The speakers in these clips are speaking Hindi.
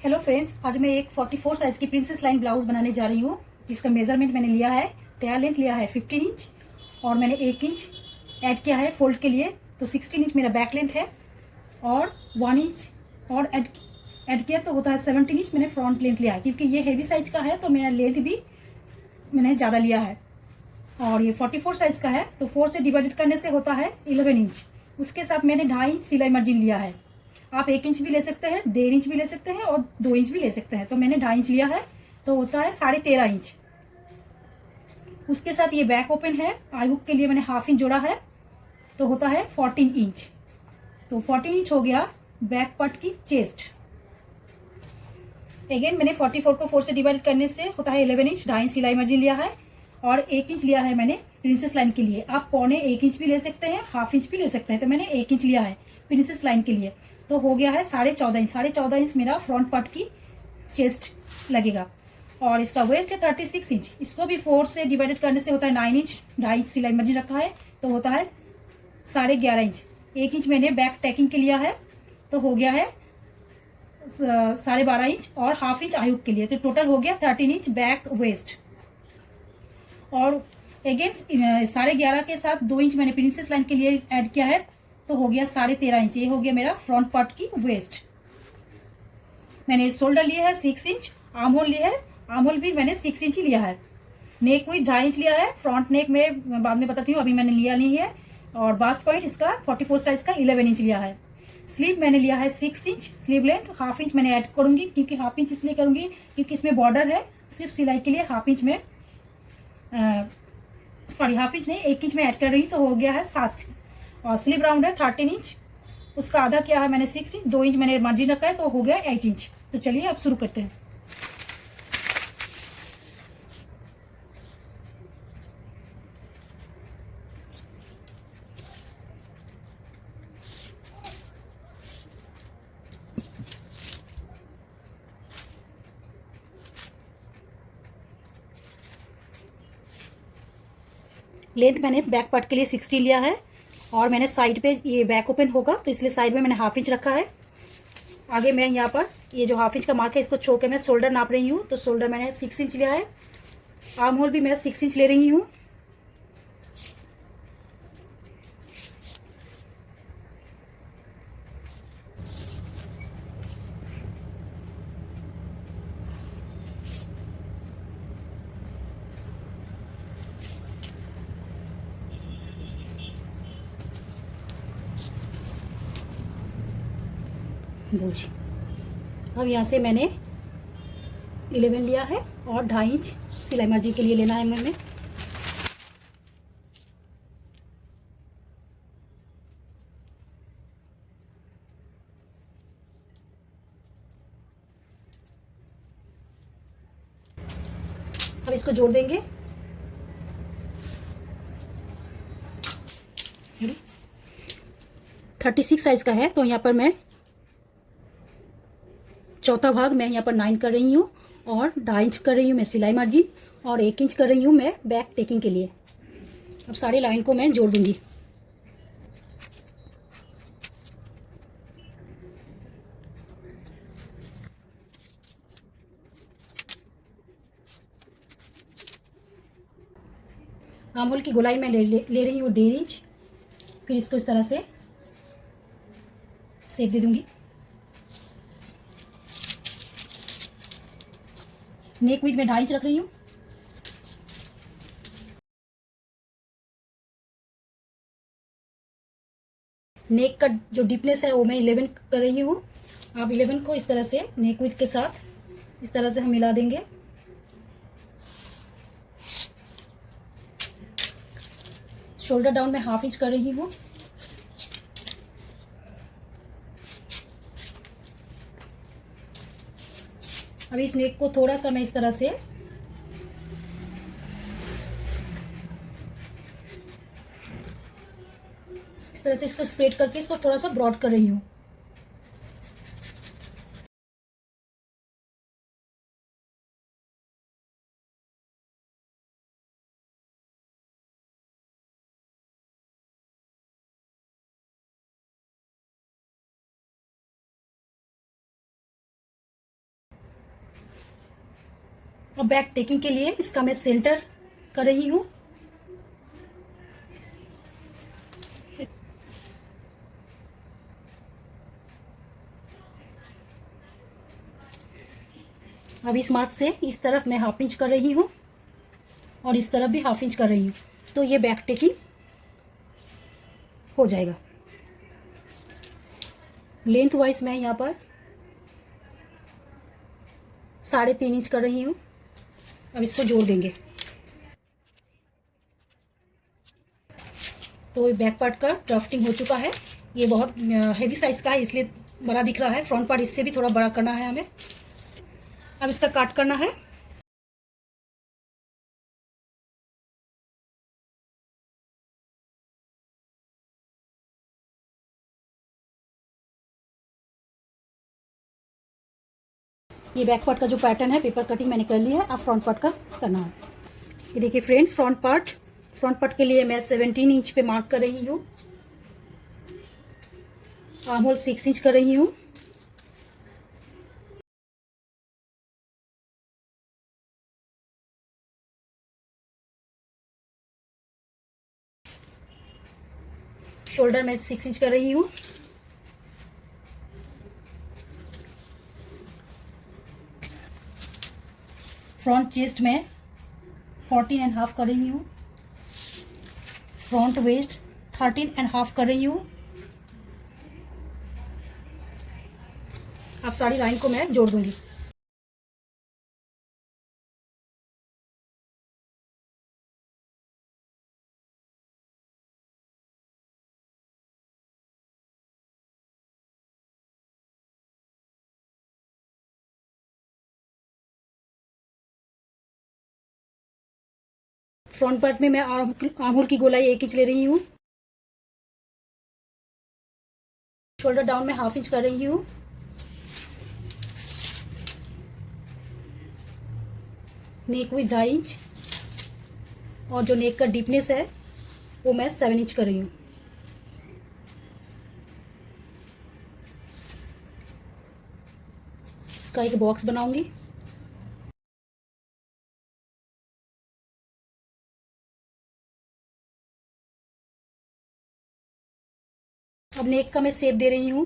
हेलो फ्रेंड्स, आज मैं एक 44 साइज की प्रिंसेस लाइन ब्लाउज बनाने जा रही हूँ, जिसका मेजरमेंट मैंने लिया है, तैयार लेंथ लिया है 15 इंच और मैंने 1 इंच ऐड किया है फोल्ड के लिए, तो 16 इंच मेरा बैक लेंथ है और 1 इंच और ऐड किया तो होता है 17 इंच मैंने फ्रंट लेंथ लिया है। क्योंकि ये हेवी साइज का है तो मेरा लेंथ भी मैंने ज़्यादा लिया है और ये 44 साइज का है तो 4 से डिवाइडेड करने से होता है 11 इंच। उसके साथ मैंने 2.5 इंच सिलाई मार्जिन लिया है। आप 1 इंच भी ले सकते हैं, 1.5 इंच भी ले सकते हैं और 2 इंच भी ले सकते हैं, तो मैंने 2.5 इंच लिया है तो होता है 13.5 इंच। उसके साथ ये बैक ओपन है, आई हुक के लिए मैंने हाफ इंच जोड़ा है तो होता है 14 इंच। तो 14 इंच हो गया बैक पार्ट की चेस्ट। अगेन मैंने 44 को 4 से डिवाइड करने से होता है 11 इंच, 2.5 इंच सिलाई मार्जिन लिया है और 1 इंच लिया है मैंने प्रिंसेस लाइन के लिए। आप 1.25 इंच भी ले सकते हैं, हाफ इंच भी ले सकते हैं, तो मैंने 1 इंच लिया है प्रिंसेस लाइन के लिए, तो हो गया है 14.5 इंच। 14.5 इंच मेरा फ्रंट पार्ट की चेस्ट लगेगा। और इसका वेस्ट है 36 इंच। इसको भी 4 से डिवाइडेड करने से होता है 9 इंच, 2.5 इंच सिलाई मार्जिन रखा है तो होता है 11.5 इंच। 1 इंच मैंने बैक टैकिंग के लिया है तो हो गया है 12.5 इंच और हाफ इंच आई हुक के लिए, तो टोटल हो गया 13 इंच बैक वेस्ट। और अगेंस्ट 11.5 के साथ 2 इंच मैंने प्रिंसेस लाइन के लिए ऐड किया है तो हो गया 13.5 इंच। ये हो गया मेरा फ्रंट पार्ट की वेस्ट। मैंने शोल्डर लिया है 6 इंच, आर्म होल लिया है, आर्म होल भी मैंने 6 इंच ही लिया है। नेक विथ 2.5 इंच लिया है, फ्रंट नेक में बाद में बताती हूँ, अभी मैंने लिया नहीं है। और बास्ट पॉइंट इसका 44 साइज का 11 इंच लिया है। स्लीव मैंने लिया है 6 inch, sleeve length half inch मैंने ऐड करूंगी, क्योंकि हाफ इंच इसलिए करूंगी क्योंकि इसमें बॉर्डर है, सिर्फ सिलाई के लिए हाफ इंच में हाफ इंच नहीं 1 इंच में ऐड कर रही हूँ, तो हो गया है 7। और स्लीव राउंड है 13 इंच, उसका आधा किया है मैंने 6 इंच, 2 इंच मैंने मार्जिन रखा है तो हो गया 8 इंच। तो चलिए अब शुरू करते हैं। लेंथ मैंने बैक पार्ट के लिए 60 लिया है और मैंने साइड पे ये बैक ओपन होगा तो इसलिए साइड में मैंने हाफ इंच रखा है। आगे मैं यहाँ पर ये जो हाफ इंच का मार्क है इसको छोड़ के मैं शोल्डर नाप रही हूँ, तो शोल्डर मैंने 6 इंच लिया है। आर्म होल भी मैं 6 इंच ले रही हूँ। अब यहाँ से मैंने 11 लिया है और 2.5 इंच सिलाई मार्जिन के लिए लेना है मैंने। अब इसको जोड़ देंगे। 36 साइज का है तो यहाँ पर मैं चौथा भाग मैं यहाँ पर 9 कर रही हूँ और 2.5 इंच कर रही हूँ मैं सिलाई मार्जिन और 1 इंच कर रही हूँ मैं बैक टेकिंग के लिए। अब सारी लाइन को मैं जोड़ दूंगी। आर्म होल की गोलाई मैं ले रही हूँ 1.5 इंच। फिर इसको इस तरह से सेक दे दूंगी। नेक विथ में 2.5 इंच रख रही हूँ। नेक का जो डीपनेस है वो मैं 11 कर रही हूँ। आप 11 को इस तरह से नेक विथ के साथ इस तरह से हम मिला देंगे। शोल्डर डाउन में हाफ इंच कर रही हूँ। अब इस नेक को थोड़ा सा मैं इस तरह से इसको स्प्रेड करके इसको थोड़ा सा ब्रॉड कर रही हूँ। अब बैक टेकिंग के लिए इसका मैं सेंटर कर रही हूँ। अब इस मार्क से इस तरफ मैं हाफ इंच कर रही हूँ और इस तरफ भी हाफ इंच कर रही हूँ, तो ये बैक टेकिंग हो जाएगा। लेंथ वाइज मैं यहाँ पर 3.5 इंच कर रही हूँ। अब इसको जोड़ देंगे। तो बैक पार्ट का ड्राफ्टिंग हो चुका है। ये बहुत हेवी साइज का है इसलिए बड़ा दिख रहा है। फ्रंट पार्ट इससे भी थोड़ा बड़ा करना है हमें। अब इसका काट करना है। ये बैक पार्ट का जो पैटर्न है पेपर कटिंग मैंने कर लिया है। अब फ्रंट पार्ट का करना है। ये देखिए फ्रेंड, फ्रंट पार्ट के लिए मैं 17 इंच पे मार्क कर रही हूँ। आर्म होल 6 इंच कर रही हूँ। शोल्डर में 6 इंच कर रही हूँ। फ्रंट चेस्ट में 14.5 कर रही हूँ। फ्रंट वेस्ट 13.5 कर रही हूँ। अब सारी लाइन को मैं जोड़ दूंगी। फ्रंट पार्ट में मैं आर्म होल की गोलाई 1 इंच ले रही हूँ। शोल्डर डाउन में हाफ इंच कर रही हूँ। नेक विथ 2.5 इंच और जो नेक का डीपनेस है वो मैं 7 इंच कर रही हूँ। इसका एक बॉक्स बनाऊंगी। अब नेक का मैं शेप दे रही हूँ।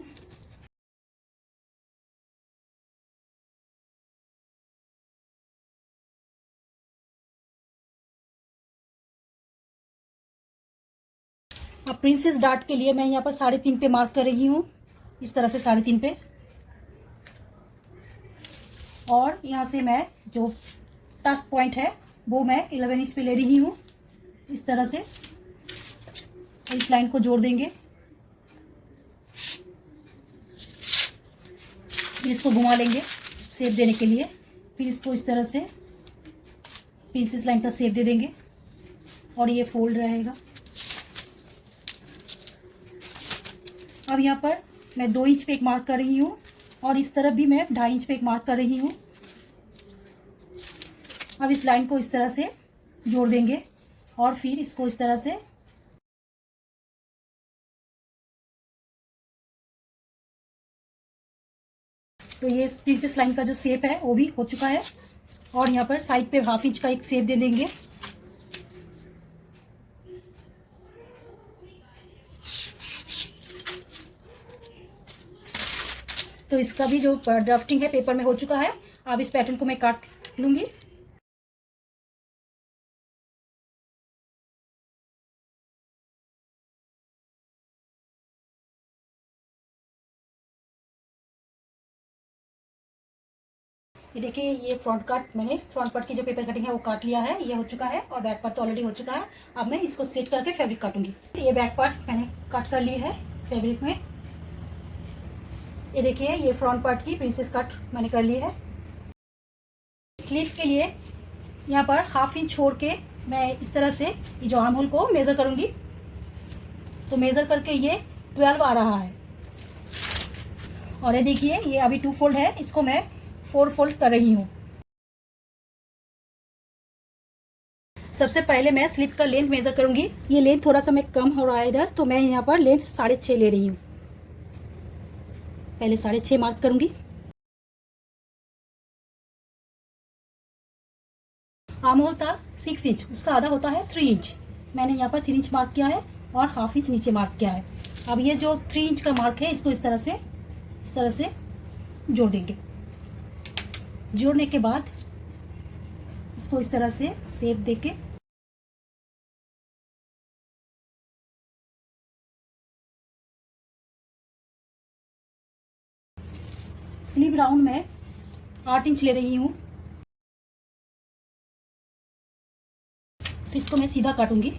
अब प्रिंसेस डार्ट के लिए मैं यहाँ पर 3.5 पे मार्क कर रही हूँ। इस तरह से 3.5 पे, और यहाँ से मैं जो टच पॉइंट है वो मैं 11 इंच पे ले रही हूँ। इस तरह से इस लाइन को जोड़ देंगे। फिर इसको घुमा लेंगे शेप देने के लिए। फिर इसको इस तरह से प्रिंसेस लाइन का शेप दे देंगे और ये फोल्ड रहेगा। अब यहाँ पर मैं 2 इंच पे एक मार्क कर रही हूँ और इस तरफ भी मैं 2.5 इंच पे एक मार्क कर रही हूँ। अब इस लाइन को इस तरह से जोड़ देंगे और फिर इसको इस तरह से तो ये प्रिंसेस लाइन का जो शेप है वो भी हो चुका है। और यहाँ पर साइड पे हाफ इंच का एक शेप दे देंगे। तो इसका भी जो ड्राफ्टिंग है पेपर में हो चुका है। अब इस पैटर्न को मैं काट लूंगी। ये देखिए, ये फ्रंट पार्ट की जो पेपर कटिंग है वो काट लिया है। ये हो चुका है और बैक पार्ट तो ऑलरेडी हो चुका है। अब मैं इसको सेट करके फैब्रिक काटूंगी। ये बैक पार्ट मैंने कट कर ली है फैब्रिक में। ये देखिए, ये फ्रंट पार्ट की प्रिंसेस कट मैंने कर ली है। स्लीव के लिए यहाँ पर हाफ इंच छोड़ के मैं इस तरह से ये जो आर्म होल को मेज़र करूंगी। तो मेज़र करके ये 12 आ रहा है। और ये देखिए, ये अभी 2 फोल्ड है, इसको मैं 4 फोल्ड कर रही हूँ। सबसे पहले मैं स्लीव का लेंथ मेज़र करूंगी। ये लेंथ थोड़ा सा मैं कम हो रहा है इधर, तो मैं यहाँ पर लेंथ 6.5 ले रही हूँ। पहले 6.5 मार्क करूंगी। आर्म होल था 6 इंच, उसका आधा होता है 3 इंच। मैंने यहाँ पर 3 इंच मार्क किया है और हाफ इंच नीचे मार्क किया है। अब ये जो 3 इंच का मार्क है इसको इस तरह से जोड़ देंगे। जोड़ने के बाद इसको इस तरह से शेप देके स्लीव राउंड में 8 इंच ले रही हूँ। तो इसको मैं सीधा काटूंगी,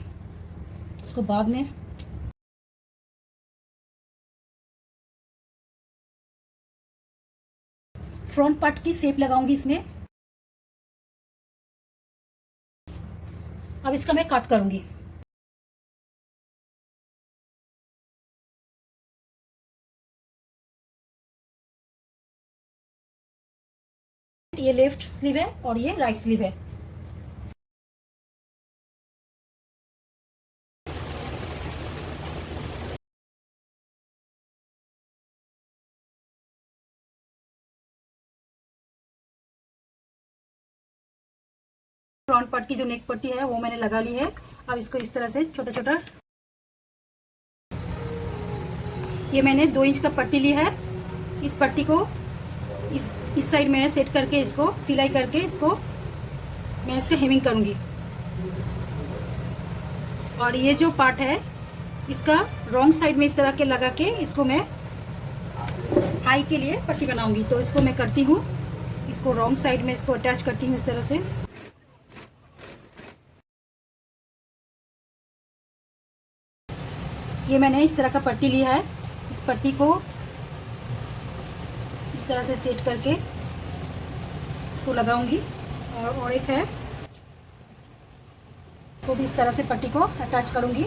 इसको बाद में फ्रंट पार्ट की शेप लगाऊंगी इसमें। अब इसका मैं कट करूंगी। ये लेफ्ट स्लीव है और ये राइट स्लीव है। फ्रंट पार्ट की जो नेक पट्टी है वो मैंने लगा ली है। अब इसको इस तरह से छोटा छोटा, ये मैंने 2 इंच का पट्टी ली है। इस पट्टी को इस साइड में सेट करके इसको सिलाई करके इसको मैं इसका हेमिंग करूंगी। और ये जो पार्ट है इसका रॉन्ग साइड में इस तरह के लगा के इसको मैं आई के लिए पट्टी बनाऊंगी। तो इसको मैं करती हूँ, इसको रॉन्ग साइड में इसको अटैच करती हूँ इस तरह से। ये मैंने इस तरह का पट्टी लिया है। इस पट्टी को इस तरह से सेट करके इसको लगाऊंगी। और एक है तो भी इस तरह से पट्टी को अटैच करूंगी।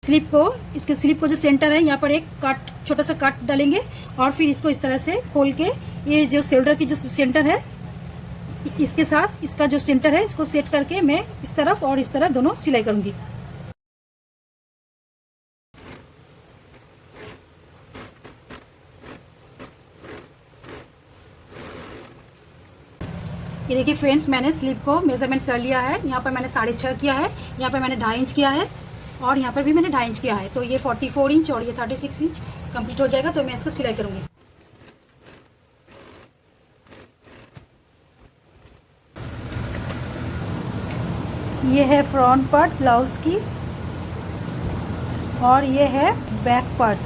स्लीव को, इसके स्लीव को जो सेंटर है यहाँ पर एक काट, छोटा सा काट डालेंगे और फिर इसको इस तरह से खोल के ये जो शोल्डर की जो सेंटर है इसके साथ इसका जो सेंटर है इसको सेट करके मैं इस तरफ और इस तरफ दोनों सिलाई करूंगी। ये देखिए फ्रेंड्स, मैंने स्लीव को मेजरमेंट कर लिया है। यहाँ पर मैंने 6.5 किया है, यहाँ पर मैंने 2.5 इंच किया है और यहाँ पर भी मैंने 2.5 इंच किया है। तो ये 44 इंच और ये 36 इंच कंप्लीट हो जाएगा। तो मैं इसको सिलाई करूंगी। ये है फ्रंट पार्ट ब्लाउज की और ये है बैक पार्ट।